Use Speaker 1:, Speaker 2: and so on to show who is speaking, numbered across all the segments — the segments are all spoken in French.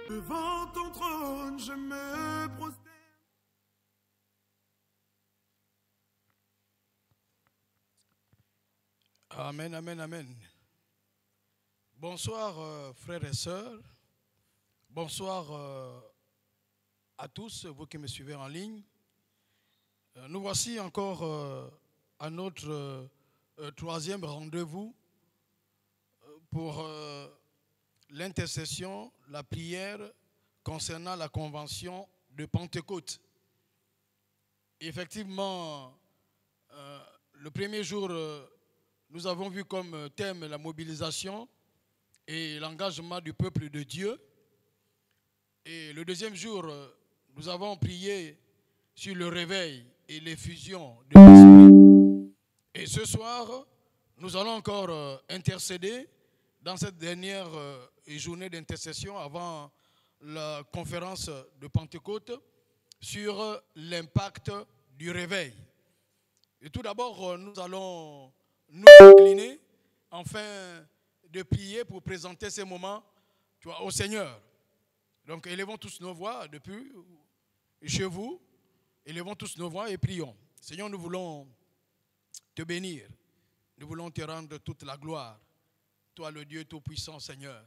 Speaker 1: Devant ton trône, je me prosterne.
Speaker 2: Amen, amen, amen. Bonsoir frères et sœurs. Bonsoir à tous, vous qui me suivez en ligne. Nous voici encore à notre troisième rendez-vous pour l'intercession, la prière concernant la convention de Pentecôte. Effectivement, le premier jour, nous avons vu comme thème la mobilisation et l'engagement du peuple de Dieu. Et le deuxième jour, nous avons prié sur le réveil et l'effusion de l'Esprit. Et ce soir, nous allons encore intercéder dans cette dernière journée d'intercession avant la conférence de Pentecôte sur l'impact du réveil. Et tout d'abord, nous allons nous incliner afin de prier pour présenter ces moments au Seigneur. Donc, élevons tous nos voix depuis chez vous. Élevons tous nos voix et prions. Seigneur, nous voulons te bénir. Nous voulons te rendre toute la gloire. Toi, le Dieu Tout-Puissant, Seigneur.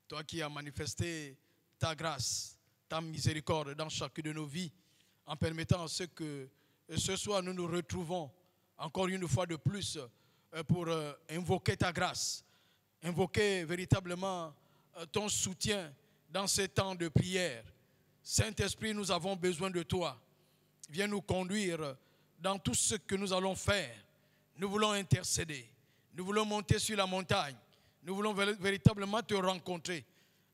Speaker 2: Toi qui as manifesté ta grâce, ta miséricorde dans chacune de nos vies, en permettant à ce que ce soir nous nous retrouvons encore une fois de plus pour invoquer ta grâce, invoquer véritablement ton soutien dans ces temps de prière. Saint-Esprit, nous avons besoin de toi. Viens nous conduire dans tout ce que nous allons faire. Nous voulons intercéder. Nous voulons monter sur la montagne. Nous voulons véritablement te rencontrer.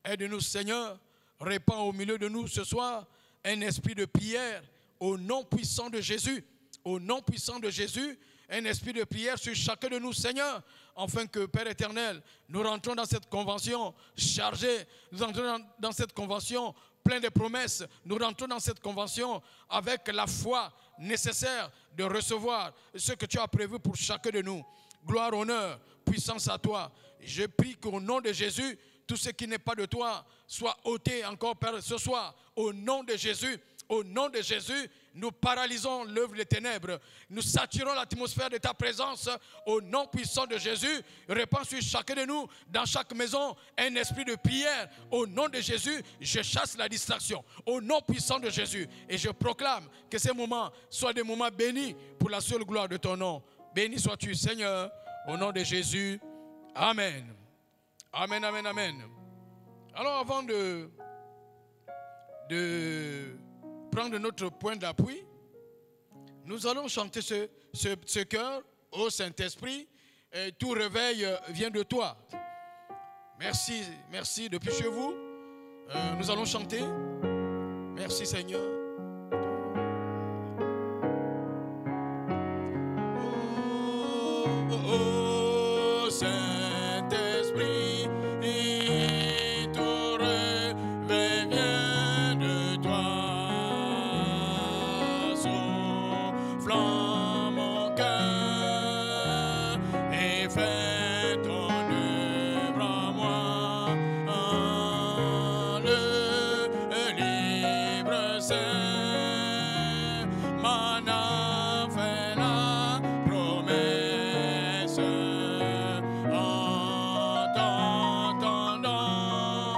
Speaker 2: Aide-nous, Seigneur. Répands au milieu de nous ce soir un esprit de prière au nom puissant de Jésus. Au nom puissant de Jésus, un esprit de prière sur chacun de nous, Seigneur, afin que, Père éternel, nous rentrons dans cette convention chargée, nous rentrons dans cette convention pleine de promesses, nous rentrons dans cette convention avec la foi nécessaire de recevoir ce que tu as prévu pour chacun de nous. Gloire, honneur, puissance à toi. Je prie qu'au nom de Jésus, tout ce qui n'est pas de toi soit ôté encore, Père, ce soir. Au nom de Jésus, au nom de Jésus, nous paralysons l'œuvre des ténèbres. Nous saturons l'atmosphère de ta présence. Au nom puissant de Jésus, répands sur chacun de nous, dans chaque maison, un esprit de prière. Au nom de Jésus, je chasse la distraction. Au nom puissant de Jésus. Et je proclame que ces moments soient des moments bénis pour la seule gloire de ton nom. Béni sois-tu, Seigneur, au nom de Jésus. Amen. Amen, amen, amen. Alors avant de prendre notre point d'appui, nous allons chanter ce chœur, ô Saint-Esprit, tout réveil vient de toi. Merci, merci depuis chez vous. Nous allons chanter. Merci Seigneur. Oh Saint-Esprit, tout réveil vient de toi. Souffle mon cœur et fais ton œuvre en moi. Le livre saint m'en a fait la promesse. En t'entendant,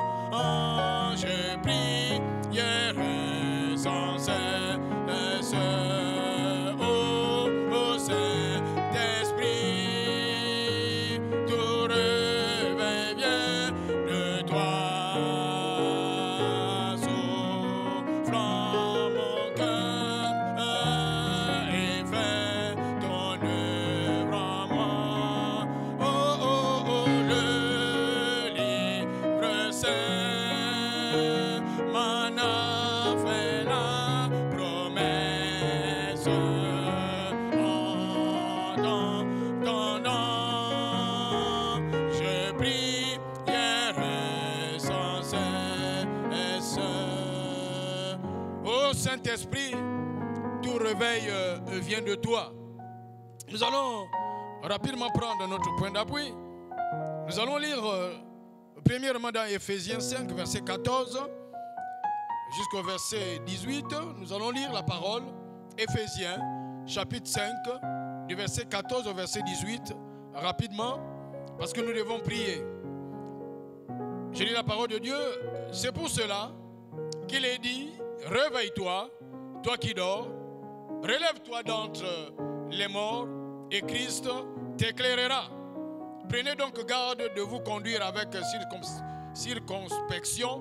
Speaker 2: je prierai sans cesse. Ô Saint-Esprit, tout réveil vient de toi. Souffle en mon cœur et fais ton œuvre en moi. Oh, le livre saint m'en a fait la promesse. En t'entendant, je prierai sans cesse. Ô Saint-Esprit, tout réveil vient de toi. Nous allons rapidement prendre notre point d'appui. Nous allons lire premièrement dans Éphésiens 5, verset 14 jusqu'au verset 18. Nous allons lire la parole. Éphésiens, chapitre 5, du verset 14 au verset 18, rapidement, parce que nous devons prier. Je lis la parole de Dieu. C'est pour cela qu'il est dit, réveille-toi, toi qui dors, relève-toi d'entre les morts, et Christ t'éclairera. Prenez donc garde de vous conduire avec circonspection,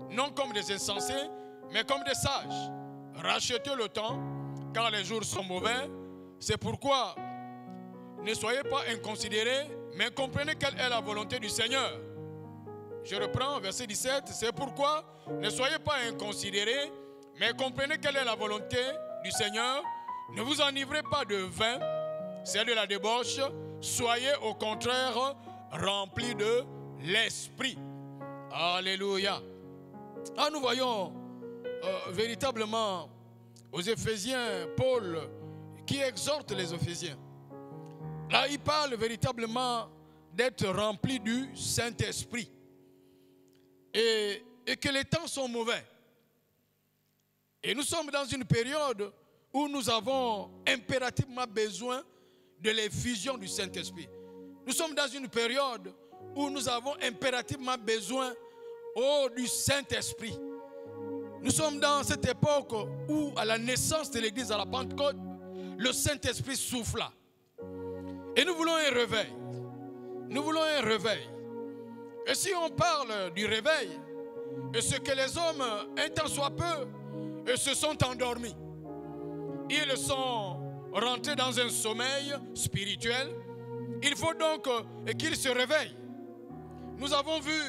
Speaker 2: non comme des insensés, mais comme des sages. Rachetez le temps, car les jours sont mauvais. C'est pourquoi ne soyez pas inconsidérés, mais comprenez quelle est la volonté du Seigneur. Je reprends verset 17. C'est pourquoi ne soyez pas inconsidérés, mais comprenez quelle est la volonté du Seigneur. Ne vous enivrez pas de vin, c'est de la débauche. Soyez au contraire remplis de l'Esprit. Alléluia. Ah, nous voyons véritablement aux Éphésiens Paul qui exhorte les Éphésiens. Là, il parle véritablement d'être rempli du Saint-Esprit. Et que les temps sont mauvais. Et nous sommes dans une période où nous avons impérativement besoin de l'effusion du Saint-Esprit. Nous sommes dans une période où nous avons impérativement besoin du Saint-Esprit. Nous sommes dans cette époque où, à la naissance de l'Église à la Pentecôte, le Saint-Esprit souffla. Et nous voulons un réveil. Nous voulons un réveil. Et si on parle du réveil, et ce que les hommes, un temps soit peu, se sont endormis. Ils sont rentrés dans un sommeil spirituel. Il faut donc qu'ils se réveillent. Nous avons vu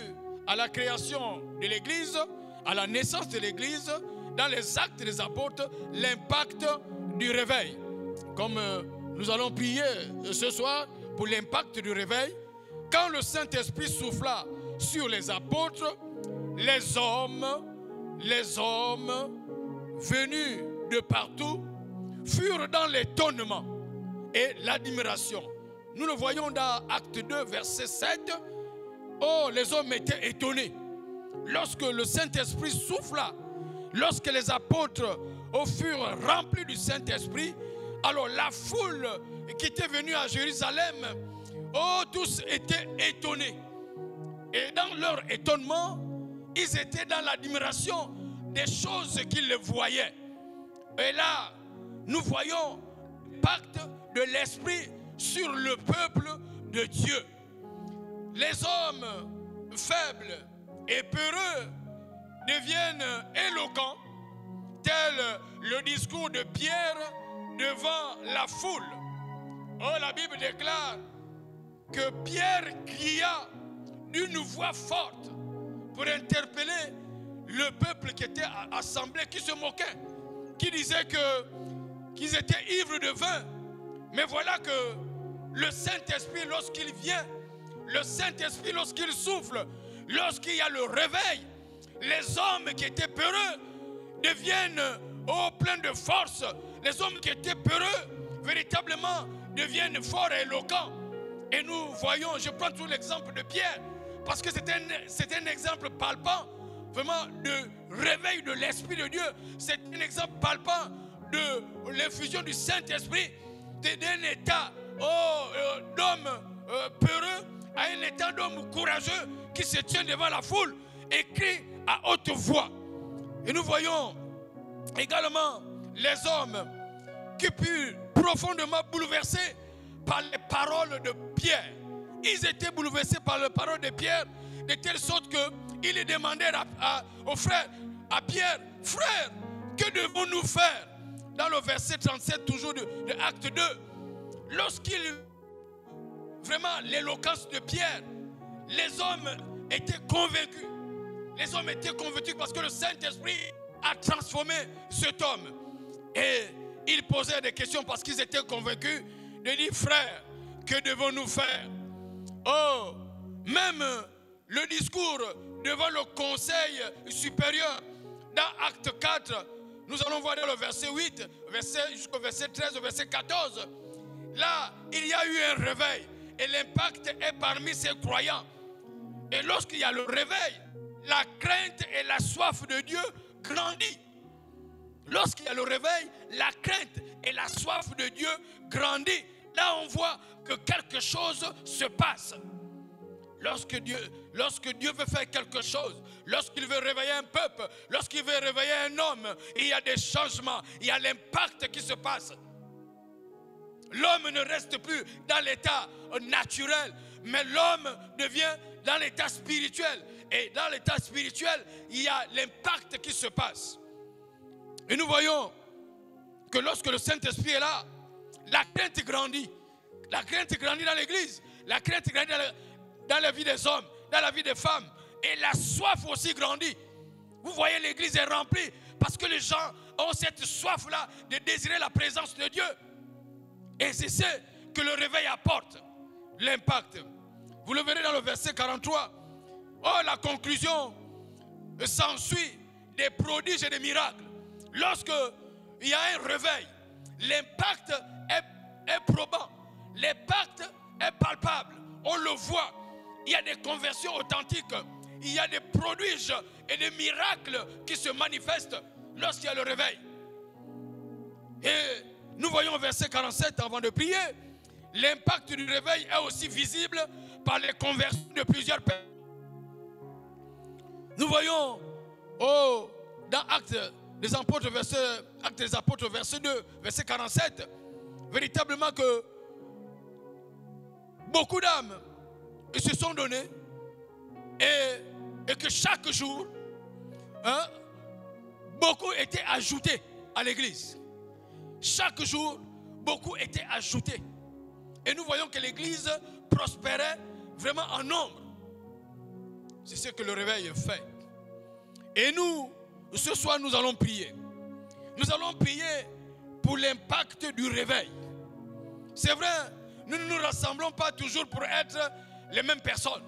Speaker 2: à la création de l'Église, à la naissance de l'Église, dans les actes des apôtres, l'impact du réveil. Comme nous allons prier ce soir pour l'impact du réveil, quand le Saint-Esprit souffla sur les apôtres, les hommes venus de partout furent dans l'étonnement et l'admiration. Nous le voyons dans Acte 2, verset 7. Oh, les hommes étaient étonnés. Lorsque le Saint-Esprit souffla, lorsque les apôtres furent remplis du Saint-Esprit, alors la foule qui était venue à Jérusalem, tous étaient étonnés. Et dans leur étonnement, ils étaient dans l'admiration des choses qu'ils voyaient. Et là, nous voyons l'impact de l'Esprit sur le peuple de Dieu. Les hommes faibles et peureux deviennent éloquents, tel le discours de Pierre devant la foule. Oh, la Bible déclare que Pierre cria d'une voix forte pour interpeller le peuple qui était assemblé, qui se moquait, qui disait qu'ils étaient ivres de vin. Mais voilà que le Saint-Esprit, lorsqu'il vient, le Saint-Esprit, lorsqu'il souffle, lorsqu'il y a le réveil, les hommes qui étaient peureux deviennent pleins de force. Les hommes qui étaient peureux, véritablement, deviennent forts et éloquents. Et nous voyons, je prends tout l'exemple de Pierre, parce que c'est un exemple palpant, vraiment, de réveil de l'Esprit de Dieu. C'est un exemple palpant de l'infusion du Saint-Esprit, d'un état d'homme peureux à un état d'homme courageux qui se tient devant la foule et crie à haute voix. Et nous voyons également les hommes qui furent profondément bouleversés par les paroles de Pierre. Ils étaient bouleversés par les paroles de Pierre, de telle sorte qu'ils demandèrent aux frères, à Pierre, frère, que devons-nous faire? Dans le verset 37 toujours de Acte 2, lorsqu'il vraiment l'éloquence de Pierre, les hommes étaient convaincus. Les hommes étaient convaincus parce que le Saint-Esprit a transformé cet homme. Et ils posaient des questions parce qu'ils étaient convaincus de dire, frère, que devons-nous faire? Oh, même le discours devant le conseil supérieur dans Acte 4, nous allons voir dans le verset 8, jusqu'au verset 13, au verset 14. Là, il y a eu un réveil et l'impact est parmi ces croyants. Et lorsqu'il y a le réveil, la crainte et la soif de Dieu grandit. Lorsqu'il y a le réveil, la crainte et la soif de Dieu grandit. Là, on voit que quelque chose se passe. Lorsque Dieu veut faire quelque chose, lorsqu'il veut réveiller un peuple, lorsqu'il veut réveiller un homme, il y a des changements, il y a l'impact qui se passe. L'homme ne reste plus dans l'état naturel, mais l'homme devient dans l'état spirituel. Et dans l'état spirituel, il y a l'impact qui se passe. Et nous voyons que lorsque le Saint-Esprit est là, la crainte grandit. La crainte grandit dans l'église. La crainte grandit dans la vie des hommes, dans la vie des femmes. Et la soif aussi grandit. Vous voyez, l'église est remplie parce que les gens ont cette soif-là de désirer la présence de Dieu. Et c'est ce que le réveil apporte, l'impact. Vous le verrez dans le verset 43. Oh, la conclusion s'ensuit des prodiges et des miracles. Lorsque il y a un réveil, l'impact est probant. L'impact est palpable. On le voit. Il y a des conversions authentiques. Il y a des prodiges et des miracles qui se manifestent lorsqu'il y a le réveil. Et nous voyons au verset 47 avant de prier, l'impact du réveil est aussi visible par les conversions de plusieurs personnes. Nous voyons dans Actes des Apôtres, verset 2, verset 47, véritablement que beaucoup d'âmes se sont données et que chaque jour, beaucoup étaient ajoutés à l'église. Chaque jour, beaucoup étaient ajoutés. Et nous voyons que l'église prospérait vraiment en nombre. C'est ce que le réveil fait. Et nous, ce soir, nous allons prier. Nous allons prier pour l'impact du réveil. C'est vrai, nous ne nous rassemblons pas toujours pour être les mêmes personnes.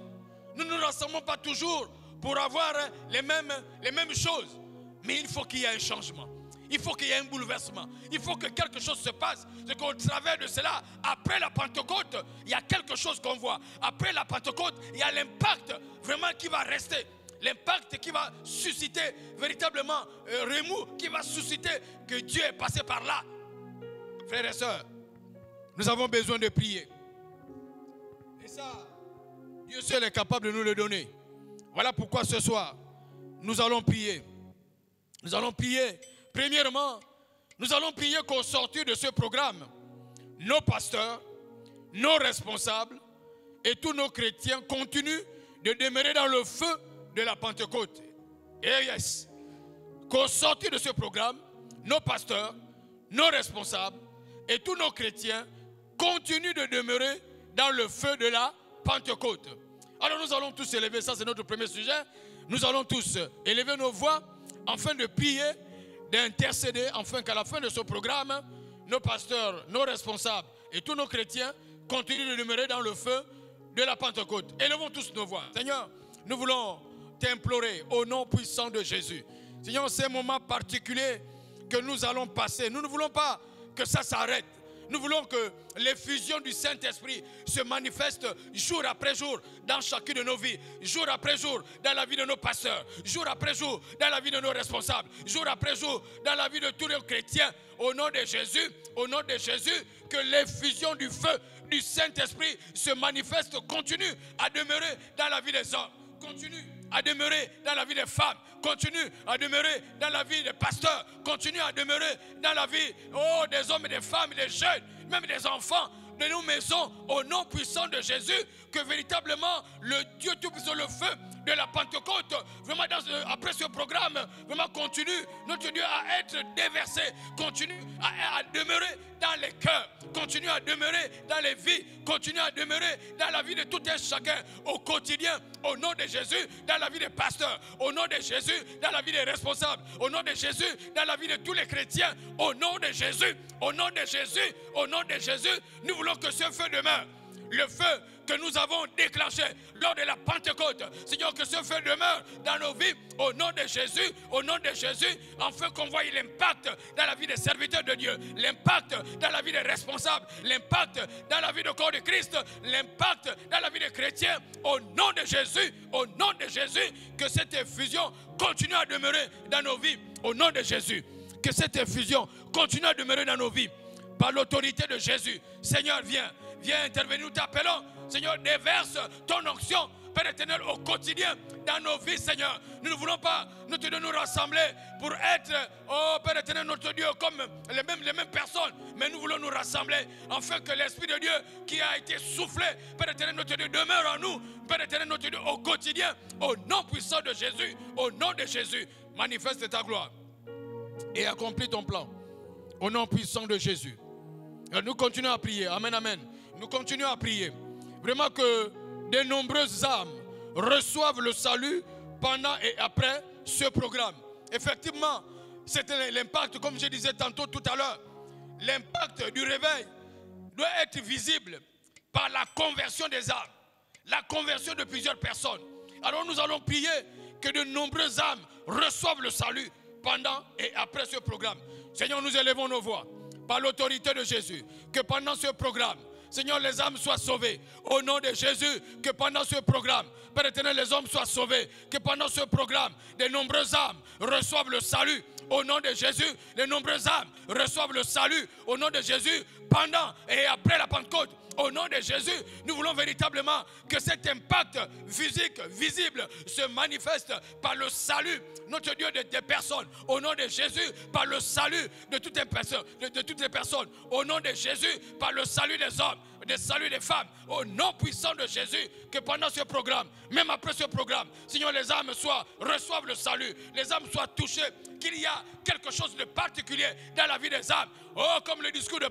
Speaker 2: Nous ne nous rassemblons pas toujours pour avoir les mêmes choses. Mais il faut qu'il y ait un changement. Il faut qu'il y ait un bouleversement. Il faut que quelque chose se passe. C'est qu'au travers de cela, après la Pentecôte, il y a quelque chose qu'on voit. Après la Pentecôte, il y a l'impact vraiment qui va rester. L'impact qui va susciter véritablement remous, qui va susciter que Dieu est passé par là. Frères et sœurs, nous avons besoin de prier. Et ça, Dieu seul est capable de nous le donner. Voilà pourquoi ce soir, nous allons prier. Nous allons prier. Premièrement, nous allons prier qu'au sortir de ce programme, nos pasteurs, nos responsables et tous nos chrétiens continuent de demeurer dans le feu de la Pentecôte. Et yes, qu'au sortir de ce programme, nos pasteurs, nos responsables et tous nos chrétiens continuent de demeurer dans le feu de la Pentecôte. Alors nous allons tous élever, ça c'est notre premier sujet, nous allons tous élever nos voix afin de prier, d'intercéder, afin qu'à la fin de ce programme, nos pasteurs, nos responsables et tous nos chrétiens continuent de demeurer dans le feu de la Pentecôte. Élevons tous nos voix. Seigneur, nous voulons t'implorer au nom puissant de Jésus. Seigneur, ces moments particuliers que nous allons passer, nous ne voulons pas que ça s'arrête. Nous voulons que l'effusion du Saint-Esprit se manifeste jour après jour dans chacune de nos vies, jour après jour dans la vie de nos pasteurs, jour après jour dans la vie de nos responsables, jour après jour dans la vie de tous les chrétiens. Au nom de Jésus, que l'effusion du feu du Saint-Esprit se manifeste, continue à demeurer dans la vie des hommes, continue à demeurer dans la vie des femmes, continue à demeurer dans la vie des pasteurs, continue à demeurer dans la vie des hommes et des femmes, des jeunes, même des enfants de nos maisons, au nom puissant de Jésus, que véritablement le Dieu Tout-Puissant, le feu de la Pentecôte, vraiment après ce programme, vraiment continue, notre Dieu, à être déversé, continue à demeurer dans les cœurs, continue à demeurer dans les vies, continue à demeurer dans la vie de tout un chacun, au quotidien, au nom de Jésus, dans la vie des pasteurs, au nom de Jésus, dans la vie des responsables, au nom de Jésus, dans la vie de tous les chrétiens, au nom de Jésus, au nom de Jésus, au nom de Jésus, nous voulons que ce feu demeure. le feu que nous avons déclenché lors de la Pentecôte. Seigneur, que ce feu demeure dans nos vies au nom de Jésus, afin qu'on voie l'impact dans la vie des serviteurs de Dieu, l'impact dans la vie des responsables, l'impact dans la vie du corps de Christ, l'impact dans la vie des chrétiens, au nom de Jésus, que cette effusion continue à demeurer dans nos vies, au nom de Jésus, que cette effusion continue à demeurer dans nos vies, par l'autorité de Jésus. Seigneur, viens intervenir, nous t'appelons. Seigneur, déverse ton onction, Père éternel, au quotidien dans nos vies, Seigneur. Nous ne voulons pas nous rassembler pour être, oh Père éternel, notre Dieu, comme les mêmes personnes, mais nous voulons nous rassembler afin que l'Esprit de Dieu qui a été soufflé, Père éternel, notre Dieu, demeure en nous, Père éternel, notre Dieu, au quotidien, au nom puissant de Jésus, au nom de Jésus, manifeste ta gloire et accomplis ton plan, au nom puissant de Jésus. Et nous continuons à prier, amen, amen. Nous continuons à prier. Vraiment que de nombreuses âmes reçoivent le salut pendant et après ce programme. Effectivement, c'était l'impact, comme je disais tantôt tout à l'heure, l'impact du réveil doit être visible par la conversion des âmes, la conversion de plusieurs personnes. Alors nous allons prier que de nombreuses âmes reçoivent le salut pendant et après ce programme. Seigneur, nous élevons nos voix par l'autorité de Jésus, que pendant ce programme, Seigneur, les âmes soient sauvées. Au nom de Jésus, que pendant ce programme, Père éternel, les hommes soient sauvés. Que pendant ce programme, de nombreuses âmes reçoivent le salut. Au nom de Jésus, de nombreuses âmes reçoivent le salut. Au nom de Jésus, pendant et après la Pentecôte. Au nom de Jésus, nous voulons véritablement que cet impact physique, visible, se manifeste par le salut, notre Dieu, des personnes. Au nom de Jésus, par le salut de toutes les personnes. Au nom de Jésus, par le salut des hommes, des saluts des femmes. Au nom puissant de Jésus, que pendant ce programme, même après ce programme, Seigneur, les âmes reçoivent le salut, les âmes soient touchées, qu'il y a quelque chose de particulier dans la vie des âmes. Oh, comme le discours de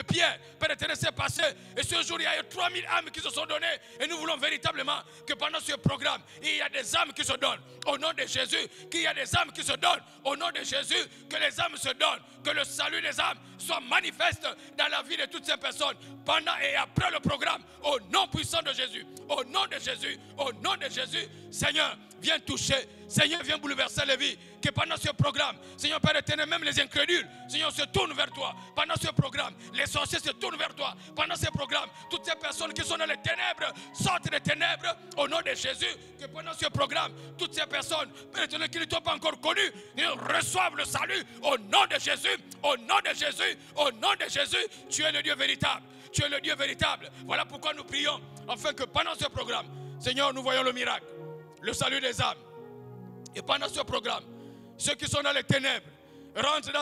Speaker 2: Pierre, Père éternel, s'est passé. Et ce jour, il y a eu 3000 âmes qui se sont données. Et nous voulons véritablement que pendant ce programme, il y a des âmes qui se donnent. Au nom de Jésus, qu'il y a des âmes qui se donnent. Au nom de Jésus, que les âmes se donnent. Que le salut des âmes soit manifeste dans la vie de toutes ces personnes. Pendant et après le programme. Au nom puissant de Jésus. Au nom de Jésus. Au nom de Jésus. Seigneur, viens toucher. Seigneur, viens bouleverser les vies. Que pendant ce programme, Seigneur Père éternel, même les incrédules, Seigneur, se tournent vers toi. Pendant ce programme, les sorciers se tournent vers toi. Pendant ce programme, toutes ces personnes qui sont dans les ténèbres sortent des ténèbres au nom de Jésus. Que pendant ce programme, toutes ces personnes, Père éternel, qui ne t'ont pas encore connu, reçoivent le salut au nom de Jésus. Au nom de Jésus. Au nom de Jésus. Tu es le Dieu véritable. Tu es le Dieu véritable. Voilà pourquoi nous prions, afin que pendant ce programme, Seigneur, nous voyons le miracle, le salut des âmes. Et pendant ce programme, ceux qui sont dans les ténèbres rentrent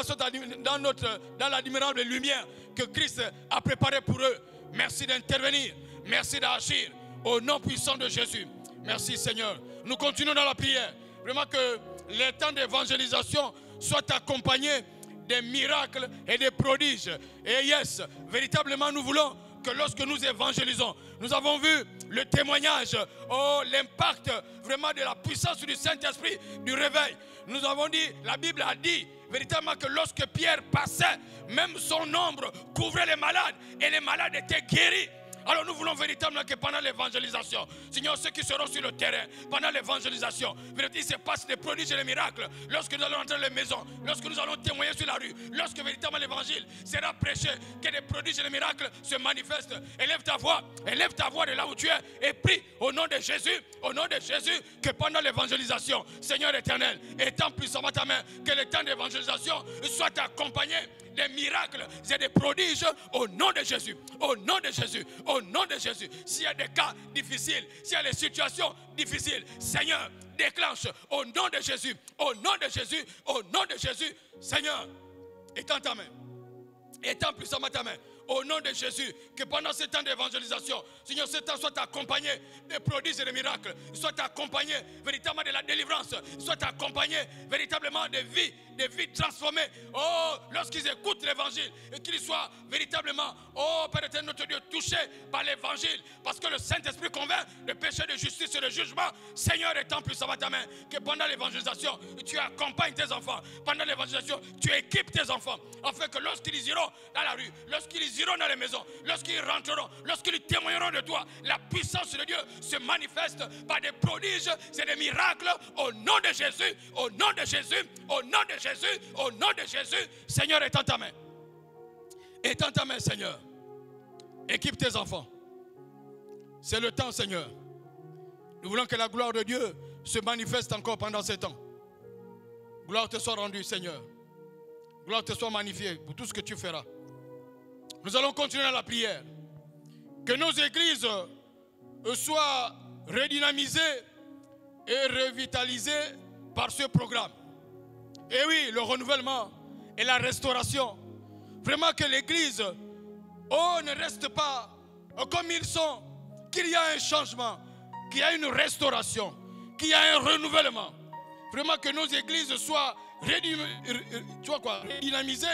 Speaker 2: dans l'admirable lumière que Christ a préparée pour eux. Merci d'intervenir, merci d'agir au nom puissant de Jésus. Merci Seigneur. Nous continuons dans la prière. Vraiment que les temps d'évangélisation soient accompagnés des miracles et des prodiges. Et yes, véritablement nous voulons que lorsque nous évangélisons, nous avons vu le témoignage, l'impact vraiment de la puissance du Saint-Esprit, du réveil. Nous avons dit, la Bible a dit véritablement que lorsque Pierre passait, même son ombre couvrait les malades et les malades étaient guéris. Alors nous voulons véritablement que pendant l'évangélisation, Seigneur, ceux qui seront sur le terrain, pendant l'évangélisation, il se passe des prodiges et des miracles. Lorsque nous allons entrer dans les maisons, lorsque nous allons témoigner sur la rue, lorsque véritablement l'évangile sera prêché, que des prodiges et des miracles se manifestent. Élève ta voix de là où tu es et prie au nom de Jésus, que pendant l'évangélisation, Seigneur éternel, étant puissamment ta main, que le temps d'évangélisation soit accompagné des miracles et des prodiges au nom de Jésus, au nom de Jésus, au nom de Jésus. S'il y a des cas difficiles, s'il y a des situations difficiles, Seigneur, déclenche au nom de Jésus, au nom de Jésus, au nom de Jésus. Seigneur, étends ta main, étends puissamment ta main. Au nom de Jésus, que pendant ce temps d'évangélisation, Seigneur, ce temps soit accompagné des prodiges et des miracles, soit accompagné véritablement de la délivrance, soit accompagné véritablement des vies transformées. Oh, lorsqu'ils écoutent l'évangile et qu'ils soient véritablement, oh Père éternel, notre Dieu, touchés par l'évangile, parce que le Saint-Esprit convainc de péché, de justice et de jugement. Seigneur, étends puissamment ta main, que pendant l'évangélisation, tu accompagnes tes enfants. Pendant l'évangélisation, tu équipes tes enfants, afin que lorsqu'ils iront dans la rue, lorsqu'ils iront dans les maisons, lorsqu'ils rentreront, lorsqu'ils témoigneront de toi, la puissance de Dieu se manifeste par des prodiges et des miracles au nom de Jésus, au nom de Jésus, au nom de Jésus, au nom de Jésus. Seigneur, étends ta main. Étends ta main, Seigneur. Équipe tes enfants. C'est le temps, Seigneur. Nous voulons que la gloire de Dieu se manifeste encore pendant ces temps. Gloire te soit rendue, Seigneur. Gloire te soit magnifiée pour tout ce que tu feras. Nous allons continuer dans la prière. Que nos églises soient redynamisées et revitalisées par ce programme. Et oui, le renouvellement et la restauration. Vraiment que l'église, ne reste pas comme ils sont. Qu'il y a un changement, qu'il y a une restauration, qu'il y a un renouvellement. Vraiment que nos églises soient redynamisées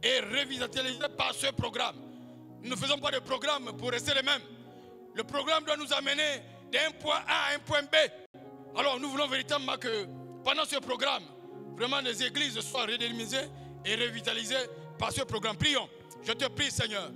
Speaker 2: et revitalisées par ce programme. Nous ne faisons pas de programme pour rester les mêmes. Le programme doit nous amener d'un point A à un point B. Alors nous voulons véritablement que pendant ce programme, vraiment les églises soient redynamisées et revitalisées par ce programme. Prions. Je te prie, Seigneur,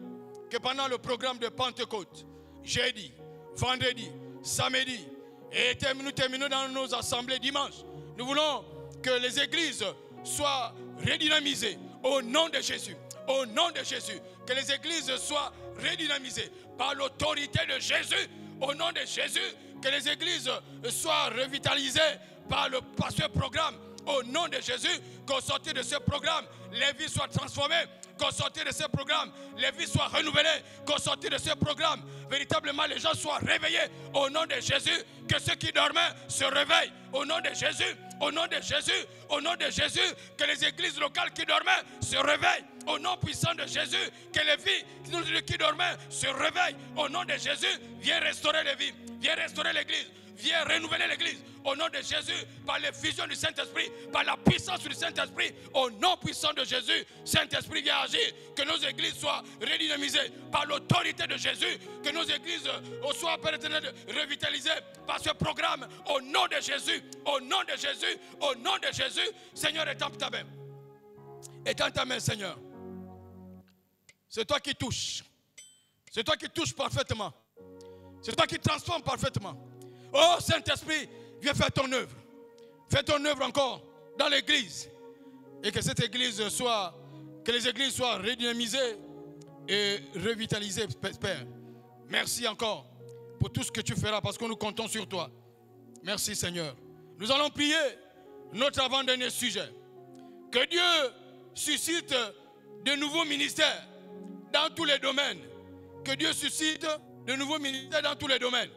Speaker 2: que pendant le programme de Pentecôte, jeudi, vendredi, samedi, et nous terminons dans nos assemblées dimanche, nous voulons que les églises soient redynamisées au nom de Jésus. Au nom de Jésus. Que les églises soient redynamisées par l'autorité de Jésus. Au nom de Jésus. Que les églises soient revitalisées par ce programme. Au nom de Jésus. Qu'au sortir de ce programme, les vies soient transformées. Qu'au sortir de ce programme, les vies soient renouvelées. Qu'au sortir de ce programme, véritablement les gens soient réveillés. Au nom de Jésus. Que ceux qui dormaient se réveillent. Au nom de Jésus. Au nom de Jésus, au nom de Jésus, que les églises locales qui dormaient se réveillent. Au nom puissant de Jésus, que les vies qui dormaient se réveillent. Au nom de Jésus, viens restaurer les vies, viens restaurer l'église, viens renouveler l'église. Au nom de Jésus, par l'effusion du Saint-Esprit, par la puissance du Saint-Esprit, au nom puissant de Jésus, Saint-Esprit viens agir. Que nos églises soient redynamisées par l'autorité de Jésus. Que nos églises soient revitalisées par ce programme. Au nom de Jésus, au nom de Jésus, au nom de Jésus. Seigneur, étends ta main. Étends ta main, Seigneur. C'est toi qui touches. C'est toi qui touches parfaitement. C'est toi qui transformes parfaitement. Oh Saint-Esprit, viens faire ton œuvre. Fais ton œuvre encore dans l'église. Et que cette église soit, que les églises soient redynamisées et revitalisées, Père. Merci encore pour tout ce que tu feras parce que nous comptons sur toi. Merci Seigneur. Nous allons prier notre avant-dernier sujet. Que Dieu suscite de nouveaux ministères dans tous les domaines. Que Dieu suscite de nouveaux ministères dans tous les domaines.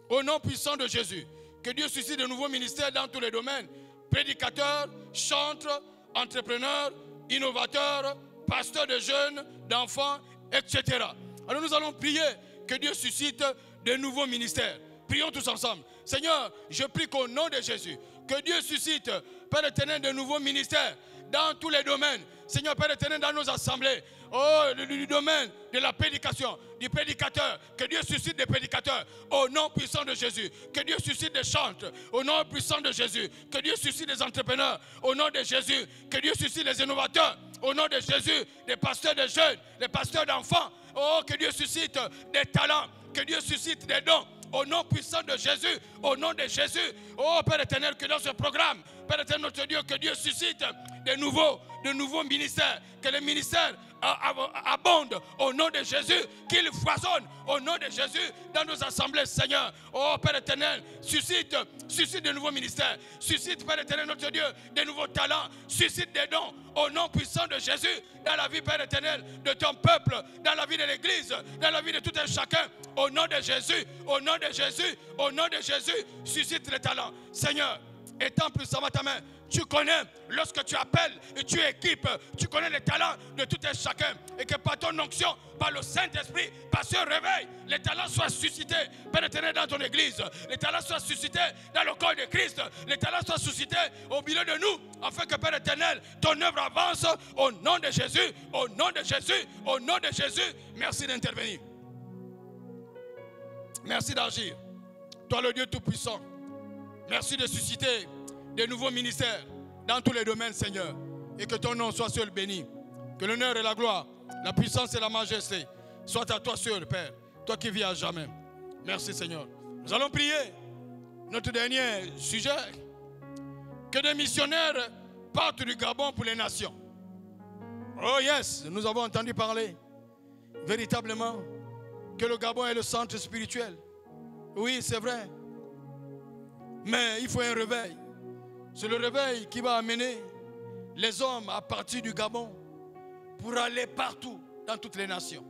Speaker 2: Au nom puissant de Jésus. Que Dieu suscite de nouveaux ministères dans tous les domaines. Prédicateurs, chantres, entrepreneurs, innovateurs, pasteurs de jeunes, d'enfants, etc. Alors nous allons prier que Dieu suscite de nouveaux ministères. Prions tous ensemble. Seigneur, je prie qu'au nom de Jésus, que Dieu suscite, Père éternel, de nouveaux ministères dans tous les domaines. Seigneur, Père éternel, dans nos assemblées. Oh, du domaine de la prédication, du prédicateur. Que Dieu suscite des prédicateurs au nom puissant de Jésus. Que Dieu suscite des chantres au nom puissant de Jésus. Que Dieu suscite des entrepreneurs au nom de Jésus. Que Dieu suscite des innovateurs au nom de Jésus. Des pasteurs de jeunes, des pasteurs d'enfants. Oh, que Dieu suscite des talents. Que Dieu suscite des dons. Au nom puissant de Jésus, au nom de Jésus. Oh Père éternel, que dans ce programme, Père éternel notre Dieu, que Dieu suscite de nouveaux ministères. Que les ministères abondent au nom de Jésus, qu'ils foisonnent au nom de Jésus dans nos assemblées, Seigneur. Oh Père éternel, suscite de nouveaux ministères. Suscite, Père éternel notre Dieu, de nouveaux talents. Suscite des dons au nom puissant de Jésus dans la vie, Père éternel, de ton peuple, dans la vie de l'Église, dans la vie de tout un chacun. Au nom de Jésus, au nom de Jésus, au nom de Jésus, suscite les talents. Seigneur, étends plus ça ta main. Tu connais, lorsque tu appelles et tu équipes, tu connais les talents de tout un chacun. Et que par ton onction, par le Saint-Esprit, par ce réveil, les talents soient suscités, Père éternel, dans ton église. Les talents soient suscités dans le corps de Christ. Les talents soient suscités au milieu de nous, afin que, Père éternel, ton œuvre avance au nom de Jésus, au nom de Jésus, au nom de Jésus. Merci d'intervenir. Merci d'agir. Toi, le Dieu Tout-Puissant, merci de susciter de nouveaux ministères dans tous les domaines, Seigneur. Et que ton nom soit seul béni. Que l'honneur et la gloire la puissance et la majesté soient à toi seul, Père, toi qui vis à jamais. Merci Seigneur. Nous allons prier. Notre dernier sujet, que des missionnaires partent du Gabon pour les nations. Oh yes, nous avons entendu parler véritablement que le Gabon est le centre spirituel. Oui, c'est vrai. Mais il faut un réveil. C'est le réveil qui va amener les hommes à partir du Gabon pour aller partout dans toutes les nations.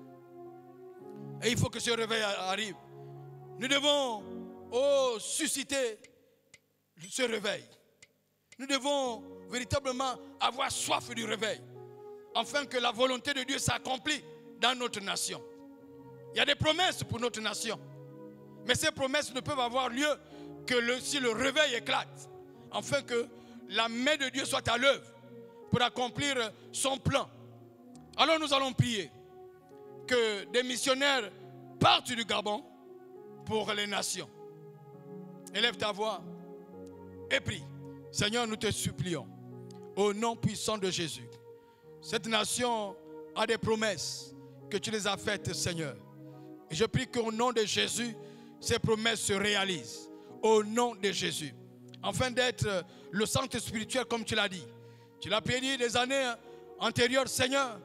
Speaker 2: Et il faut que ce réveil arrive. Nous devons susciter ce réveil. Nous devons véritablement avoir soif du réveil, afin que la volonté de Dieu s'accomplisse dans notre nation. Il y a des promesses pour notre nation, mais ces promesses ne peuvent avoir lieu que si le réveil éclate, afin que la main de Dieu soit à l'œuvre pour accomplir son plan. Alors nous allons prier que des missionnaires partent du Gabon pour les nations. Élève ta voix et prie. Seigneur, nous te supplions, au nom puissant de Jésus. Cette nation a des promesses que tu les as faites, Seigneur. Et je prie qu'au nom de Jésus, ces promesses se réalisent. Au nom de Jésus. Afin d'être le centre spirituel comme tu l'as dit. Tu l'as prédit des années antérieures, Seigneur.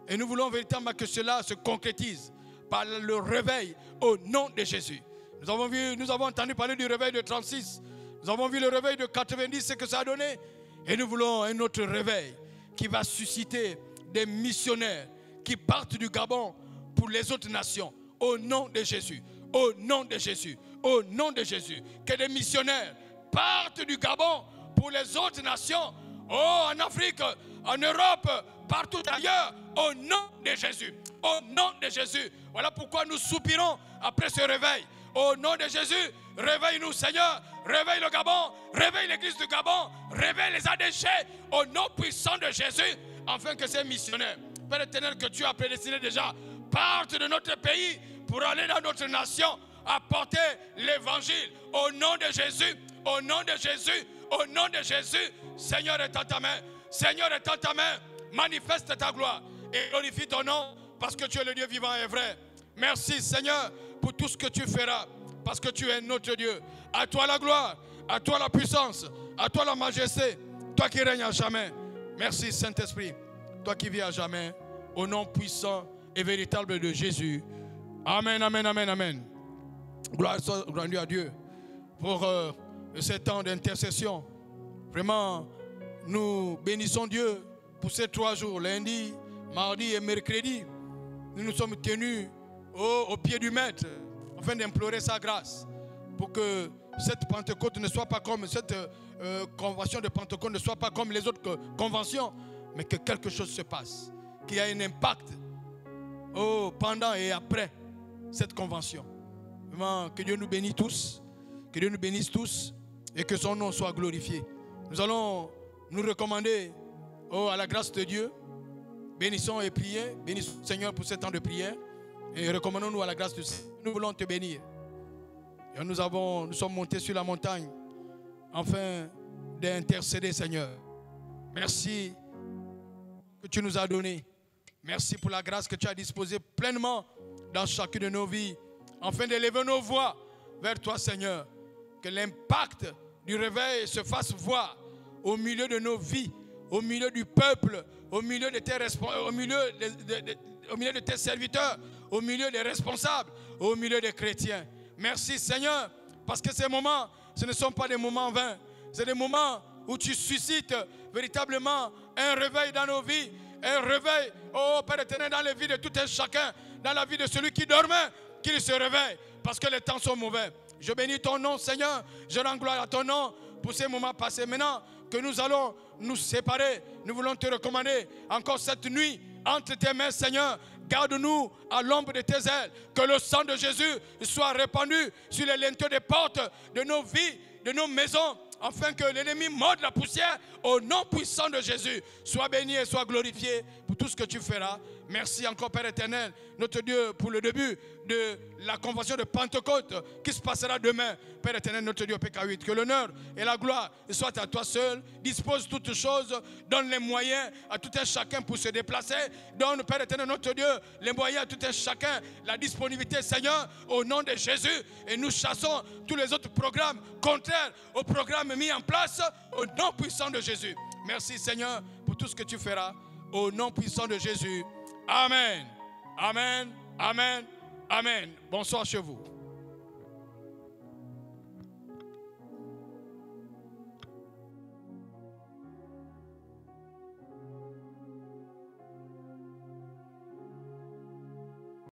Speaker 2: Et nous voulons véritablement que cela se concrétise par le réveil au nom de Jésus. Nous avons entendu parler du réveil de 36. Nous avons vu le réveil de 90, ce que ça a donné. Et nous voulons un autre réveil qui va susciter des missionnaires qui partent du Gabon pour les autres nations. Au nom de Jésus. Au nom de Jésus. Au nom de Jésus. Que des missionnaires partent du Gabon pour les autres nations. Oh, en Afrique, en Europe, partout ailleurs. Au nom de Jésus. Au nom de Jésus. Voilà pourquoi nous soupirons après ce réveil. Au nom de Jésus, réveille-nous, Seigneur. Réveille le Gabon. Réveille l'église du Gabon. Réveille les ADC. Au nom puissant de Jésus. Afin que ces missionnaires, Père éternel, que tu as prédestiné déjà, partent de notre pays pour aller dans notre nation, apporter l'évangile. Au nom de Jésus. Au nom de Jésus. Au nom de Jésus. Seigneur, étends ta main. Seigneur, étends ta main. Manifeste ta gloire. Et glorifie ton nom. Parce que tu es le Dieu vivant et vrai. Merci Seigneur pour tout ce que tu feras. Parce que tu es notre Dieu. À toi la gloire. À toi la puissance. À toi la majesté. Toi qui règnes à jamais. Merci Saint-Esprit. Toi qui vis à jamais. Au nom puissant et véritable de Jésus. Amen, amen, amen, amen. Gloire soit rendue à Dieu pour ce temps d'intercession. Vraiment, nous bénissons Dieu pour ces 3 jours, lundi, mardi et mercredi. Nous nous sommes tenus au pied du Maître afin d'implorer sa grâce pour que cette Pentecôte ne soit pas comme cette convention de Pentecôte ne soit pas comme les autres conventions, mais que quelque chose se passe, qu'il y ait un impact pendant et après cette convention. Vraiment, que Dieu nous bénisse tous, que Dieu nous bénisse tous et que son nom soit glorifié. Nous allons nous recommander à la grâce de Dieu. Bénissons et prions. Bénissons Seigneur pour ce temps de prière. Et recommandons-nous à la grâce du Seigneur. Nous voulons te bénir. Et nous sommes montés sur la montagne afin d'intercéder, Seigneur. Merci que tu nous as donné. Merci pour la grâce que tu as disposée pleinement dans chacune de nos vies, afin d'élever nos voix vers toi, Seigneur. Que l'impact du réveil se fasse voir au milieu de nos vies, au milieu du peuple, au milieu de tes serviteurs, au milieu des responsables, au milieu des chrétiens. Merci Seigneur, parce que ces moments, ce ne sont pas des moments vains. C'est des moments où tu suscites véritablement un réveil dans nos vies, un réveil, oh Père éternel, dans les vies de tout un chacun, dans la vie de celui qui dormait, qu'il se réveille, parce que les temps sont mauvais. Je bénis ton nom, Seigneur, je rends gloire à ton nom pour ces moments passés. Maintenant que nous allons nous séparer, nous voulons te recommander encore cette nuit entre tes mains, Seigneur. Garde-nous à l'ombre de tes ailes, que le sang de Jésus soit répandu sur les linteaux des portes de nos vies, de nos maisons, afin que l'ennemi morde la poussière au nom puissant de Jésus. Sois béni et sois glorifié pour tout ce que tu feras. Merci encore, Père éternel, notre Dieu, pour le début de la convention de Pentecôte qui se passera demain. Père éternel, notre Dieu, PK8, que l'honneur et la gloire soient à toi seul. Dispose toutes choses, donne les moyens à tout un chacun pour se déplacer. Donne, Père éternel, notre Dieu, les moyens à tout un chacun, la disponibilité, Seigneur, au nom de Jésus. Et nous chassons tous les autres programmes contraires aux programmes mis en place au nom puissant de Jésus. Merci, Seigneur, pour tout ce que tu feras au nom puissant de Jésus. Amen. Amen. Amen. Amen. Bonsoir chez vous.